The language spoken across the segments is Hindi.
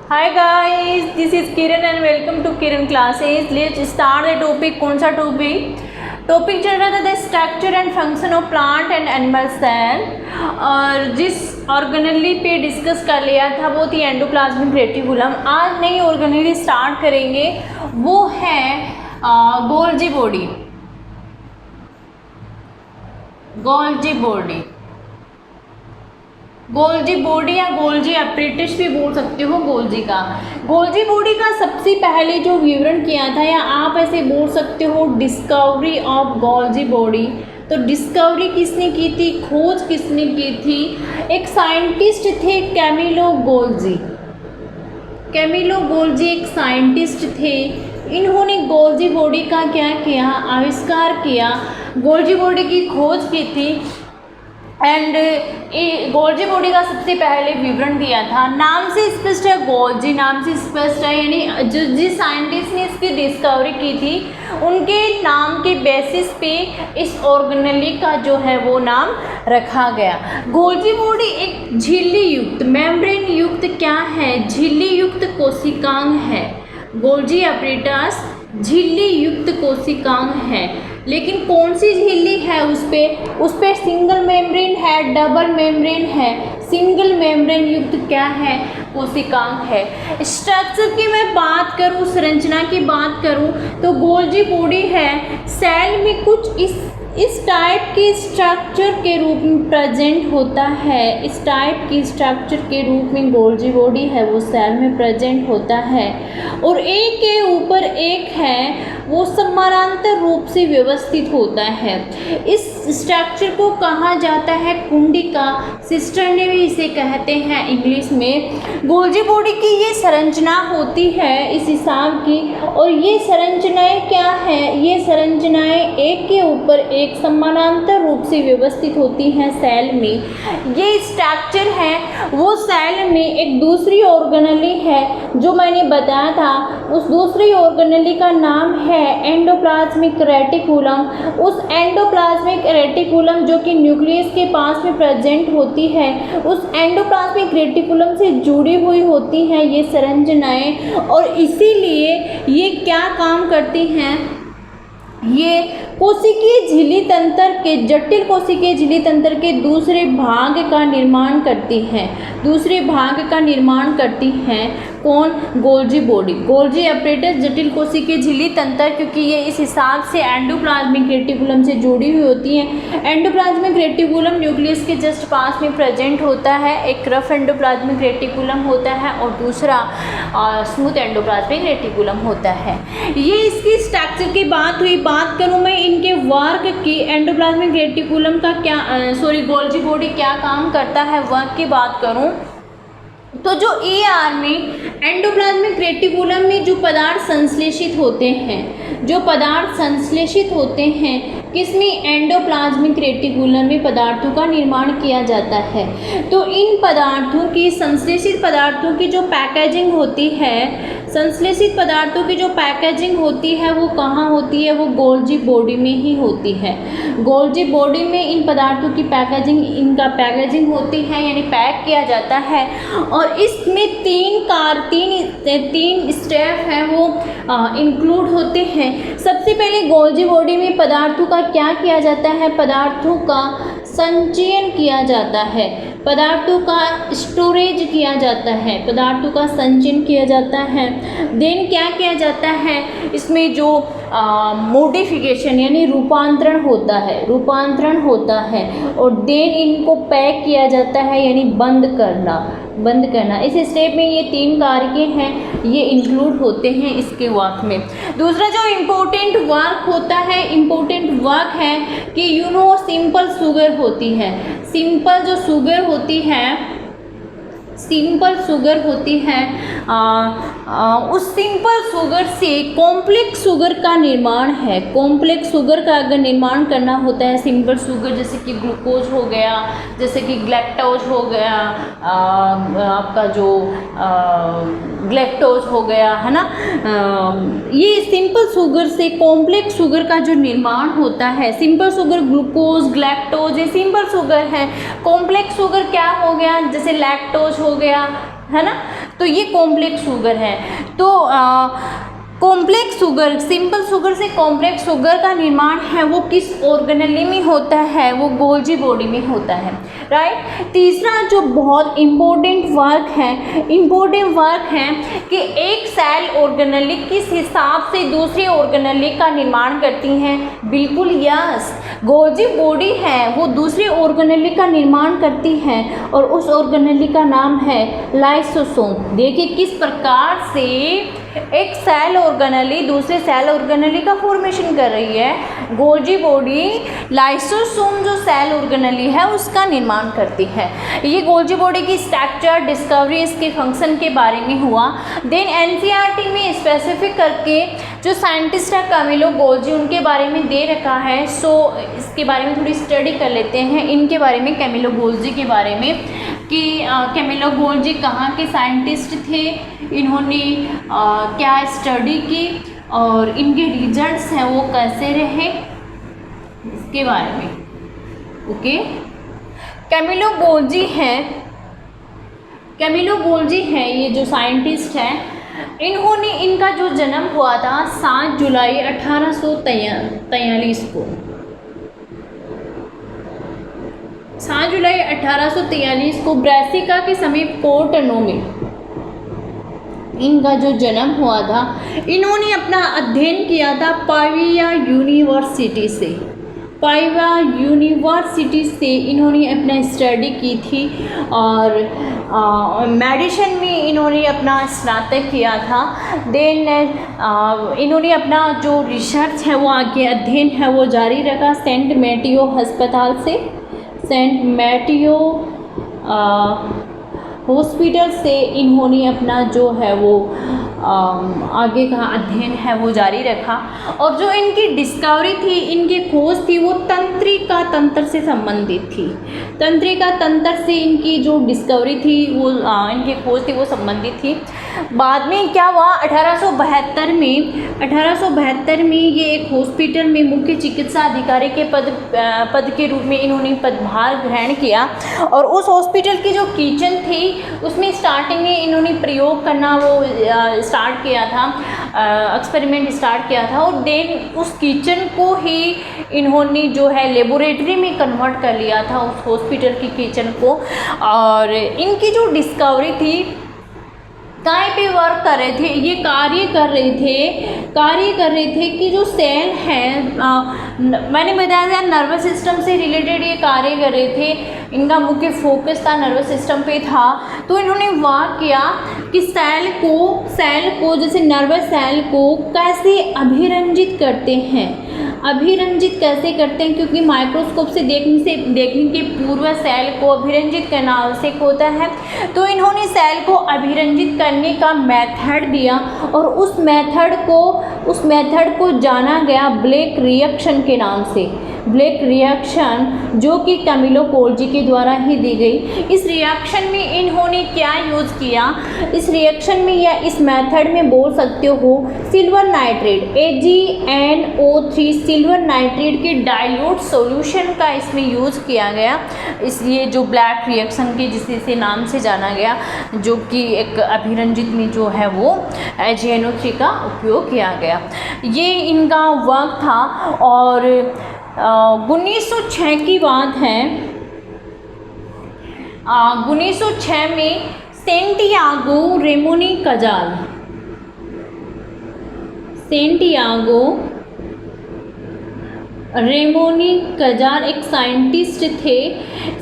Hi guys, this is Kiran and welcome to Kiran classes. Let's start the topic. कौन सा टॉपिक चल रहा था? The structure and function of plant and animal cell. और जिस ऑर्गेनेली पे डिस्कस कर लिया था वो थी एंडोप्लाज्मिक रेटिकुलम। आज नई ऑर्गेनेली स्टार्ट करेंगे, वो है गोल्जी बॉडी। गोल्जी बॉडी या गोल्जी एपरेटस भी बोल सकते हो। गोल्जी बॉडी का सबसे पहले जो विवरण किया था, या आप ऐसे बोल सकते हो डिस्कवरी ऑफ गोल्जी बॉडी। तो डिस्कवरी किसने की थी, खोज किसने की थी? एक साइंटिस्ट थे कैमिलो गोल्जी एक साइंटिस्ट थे। इन्होंने गोल्जी बॉडी का क्या किया, आविष्कार किया, गोल्जी बॉडी की खोज की थी एंड गोल्जी बॉडी का सबसे पहले विवरण दिया था। नाम से स्पष्ट है, गोल्जी नाम से स्पष्ट है, यानी जिस साइंटिस्ट ने इसकी डिस्कवरी की थी उनके नाम के बेसिस पे इस ऑर्गेनेली का जो है वो नाम रखा गया। गोल्जी बॉडी एक झिल्ली युक्त, मेम्ब्रेन युक्त क्या है, झिल्ली युक्त कोशिकांग है। गोल्जी एपरेटस झिल्ली युक्त कोशिकांग है, लेकिन कौन सी झिल्ली है? उस पे सिंगल मेम्ब्रेन है, डबल मेम्ब्रेन है, सिंगल मेम्ब्रेन युक्त क्या है, कोशिकांग है। स्ट्रक्चर की मैं बात करूं, संरचना की बात करूं, तो गोल्जी बॉडी है सेल में कुछ इस टाइप के स्ट्रक्चर के रूप में प्रेजेंट होता है। इस टाइप की स्ट्रक्चर के रूप में गोल्जी बॉडी है वो सेल में प्रेजेंट होता है, और एक के ऊपर एक है वो समानांतर रूप से व्यवस्थित होता है। इस स्ट्रक्चर को कहा जाता है कुंडिका। सिस्टर ने भी इसे कहते हैं इंग्लिश में। गोल्जी बॉडी की ये संरचना होती है इस हिसाब की, और ये संरचनाएं क्या है? ये संरचनाएं एक के ऊपर एक समानांतर रूप से व्यवस्थित होती हैं सेल में। ये स्ट्रक्चर है वो सेल में एक दूसरी ऑर्गेनेली है जो मैंने बताया था। उस दूसरी ऑर्गेनेली का नाम है एंडोप्लाज्मिक रेटिकुलम। उस एंडोप्लाज्मिक रेटिकुलम जो कि न्यूक्लियस के पास में प्रेजेंट होती है, उस एंडोप्लाज्मिक रेटिकुलम से जुड़ी हुई होती हैं ये संरचनाएं, और इसीलिए ये क्या काम करती हैं, ये कोशिकीय झिल्ली तंत्र के, जटिल कोशिकीय झिल्ली तंत्र के दूसरे भाग का निर्माण करती हैं। कौन? गोल्जी बॉडी, गोल्जी एपरेटस जटिल कोशिकीय झिल्ली तंत्र, क्योंकि ये इस हिसाब से एंडोप्लाज्मिक रेटिकुलम से जुड़ी हुई होती हैं। एंडोप्लाज्मिक रेटिकुलम न्यूक्लियस के जस्ट पास में प्रेजेंट होता है। एक रफ एंडोप्लाज्मिक रेटिकुलम होता है और दूसरा स्मूथ एंडोप्लाज्मिक रेटिकुलम होता है। ये इसकी स्ट्रक्चर की बात हुई। बात करूँ मैं इनके वर्क की, एंडोप्लाज्मिक रेटिकुलम का गोल्जी बॉडी क्या काम करता है, वर्क की बात करूँ तो जो AR में एंडोप्लाज्मिक रेटिकुलम में जो पदार्थ संश्लेषित होते हैं किसमें? एंडोप्लाज्मिक रेटिकुलम में पदार्थों का निर्माण किया जाता है। तो इन पदार्थों की, संश्लेषित पदार्थों की जो पैकेजिंग होती है वो कहाँ होती है? वो गोल्जी बॉडी में ही होती है। गोल्जी बॉडी में इन पदार्थों की पैकेजिंग होती है, यानी पैक किया जाता है। और इसमें तीन स्टेप हैं वो इंक्लूड होते हैं। सबसे पहले गोल्जी बॉडी में पदार्थों का क्या किया जाता है? पदार्थों का संचयन किया जाता है, पदार्थों का स्टोरेज किया जाता है, पदार्थों का संचयन किया जाता है। देन क्या किया जाता है? इसमें जो मॉडिफिकेशन यानी रूपांतरण होता है, और देन इनको पैक किया जाता है, यानी बंद करना। इस स्टेप में ये 3 कार्य हैं, ये इंक्लूड होते हैं इसके वर्क में। दूसरा जो इम्पोर्टेंट वर्क है कि सिंपल शुगर होती है। सिंपल शुगर होती है, उस सिंपल शुगर से कॉम्प्लेक्स शुगर का निर्माण है। कॉम्प्लेक्स शुगर का अगर निर्माण करना होता है, सिंपल शुगर जैसे कि ग्लूकोज हो गया, जैसे कि ग्लैक्टोज हो गया, आपका जो ग्लैक्टोज हो गया है ना, ये सिंपल शुगर से कॉम्प्लेक्स शुगर का जो निर्माण होता है। सिंपल शुगर ग्लूकोज, ग्लैक्टोज, ये सिंपल शुगर है। कॉम्प्लेक्स शुगर क्या हो गया? जैसे लैक्टोज हो गया, है ना। तो ये कॉम्प्लेक्स शुगर है। तो कॉम्प्लेक्स शुगर, सिंपल शुगर से कॉम्प्लेक्स शुगर का निर्माण है वो किस ऑर्गेनेली में होता है, वो गोल्जी बॉडी में होता है, राइट। तीसरा जो बहुत इम्पोर्टेंट वर्क है कि एक सेल ऑर्गेनेली किस हिसाब से दूसरी ऑर्गेनेली का निर्माण करती हैं, बिल्कुल यस, गोल्जी बॉडी है वो दूसरी ऑर्गेनेली का निर्माण करती है और उस ऑर्गेनेली का नाम है लाइसोसोम। देखिए किस प्रकार से एक सेल ऑर्गेनेली दूसरे सेल ऑर्गेनेली का फॉर्मेशन कर रही है। गोल्जी बॉडी लाइसोसोम जो सेल ऑर्गेनेली है उसका निर्माण करती है। ये गोल्जी बॉडी की स्ट्रक्चर, डिस्कवरी, इसके फंक्शन के बारे में हुआ। देन एनसीईआरटी में स्पेसिफिक करके जो साइंटिस्ट है कैमिलो गोल्जी, उनके बारे में दे रखा है। सो इसके बारे में थोड़ी स्टडी कर लेते हैं इनके बारे में, कैमिलो गोल्जी के बारे में, कि कैमिलो गोल्जी कहाँ के साइंटिस्ट थे, इन्होंने क्या स्टडी की और इनके रिजल्ट्स हैं वो कैसे रहे, इसके बारे में। ओके, कैमिलो गोल्जी हैं ये जो साइंटिस्ट हैं, इन्होंने, इनका जो जन्म हुआ था 7 जुलाई 1843 को, 7 जुलाई 1843 को ब्रेसिका के समीप कोर्टनो में इनका जो जन्म हुआ था। इन्होंने अपना अध्ययन किया था पाविया यूनिवर्सिटी से इन्होंने अपना स्टडी की थी और मेडिसिन में इन्होंने अपना स्नातक किया था। देन इन्होंने अपना जो रिसर्च है वो आगे अध्ययन है वो जारी रखा सेंट मैटियो अस्पताल से, सेंट मैटियो हॉस्पिटल से इन्होंने अपना जो है वो आगे का अध्ययन है वो जारी रखा। और जो इनकी डिस्कवरी थी, इनकी खोज थी, वो तंत्रिका तंत्र से संबंधित थी। तंत्रिका तंत्र से इनकी जो डिस्कवरी थी वो इनकी खोज थी वो संबंधित थी। बाद में क्या हुआ, 1872 में ये एक हॉस्पिटल में मुख्य चिकित्सा अधिकारी के पद के रूप में इन्होंने पदभार ग्रहण किया। और उस हॉस्पिटल की जो किचन थी उसमें स्टार्टिंग में इन्होंने प्रयोग करना वो स्टार्ट किया था, एक्सपेरिमेंट स्टार्ट किया था। और देन उस किचन को ही इन्होंने जो है लेबोरेटरी में कन्वर्ट कर लिया था, उस हॉस्पिटल की किचन को। और इनकी जो डिस्कवरी थी, कहाँ पे वर्क कर रहे थे, ये कार्य कर रहे थे कि जो सेल है, मैंने बताया था नर्वस सिस्टम से रिलेटेड ये कार्य कर रहे थे, इनका मुख्य फोकस था नर्वस सिस्टम पे था। तो इन्होंने वर्क किया कि सेल को जैसे नर्वस सेल को कैसे अभिरंजित करते हैं, क्योंकि माइक्रोस्कोप से देखने के पूर्व सेल को अभिरंजित करना आवश्यक होता है। तो इन्होंने सेल को अभिरंजित करने का मेथड दिया और उस मेथड को जाना गया ब्लेक रिएक्शन के नाम से, ब्लेक रिएक्शन, जो कि कैमिलो गोल्जी के द्वारा ही दी गई। इस रिएक्शन में इन्होंने क्या यूज़ किया, इस रिएक्शन में या इस मेथड में बोल सकते हो silver nitrate AgNO3 silver nitrate के डाइल्यूट सॉल्यूशन का इसमें यूज़ किया गया। इसलिए जो ब्लैक रिएक्शन के जिसे नाम से जाना गया, जो कि एक अभिरंजित में जो है वो AgNO3 का उपयोग किया गया। ये इनका वर्क था। और 1906 की बात है, 1906 में सेंटियागो रेमोनी कजाल एक साइंटिस्ट थे।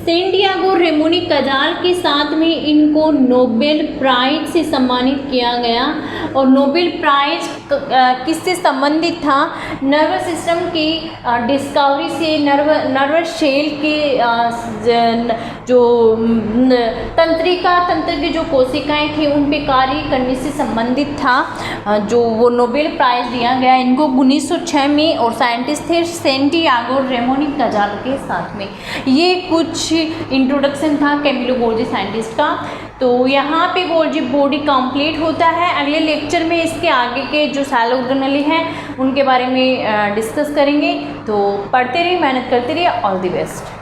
सेंटियागो रेमोनी कजाल के साथ में इनको नोबेल प्राइज से सम्मानित किया गया। और नोबेल प्राइज किससे संबंधित था, नर्वस सिस्टम की डिस्कवरी से, नर्वस सेल के जो तंत्र की जो कोशिकाएं थी उन पे कार्य करने से संबंधित था, जो वो नोबेल प्राइज दिया गया इनको 1906 में। और साइंटिस्ट थे सेंटियागो रेमोनी कजाल के साथ में। ये कुछ इंट्रोडक्शन था कैमिलो गोल्जी साइंटिस्ट का। तो यहाँ पे गोल्जी बॉडी कंप्लीट होता है। अगले लेक्चर में इसके आगे के जो सेल ऑर्गेनेली हैं उनके बारे में डिस्कस करेंगे। तो पढ़ते रहिए, मेहनत करते रहिए। All the best.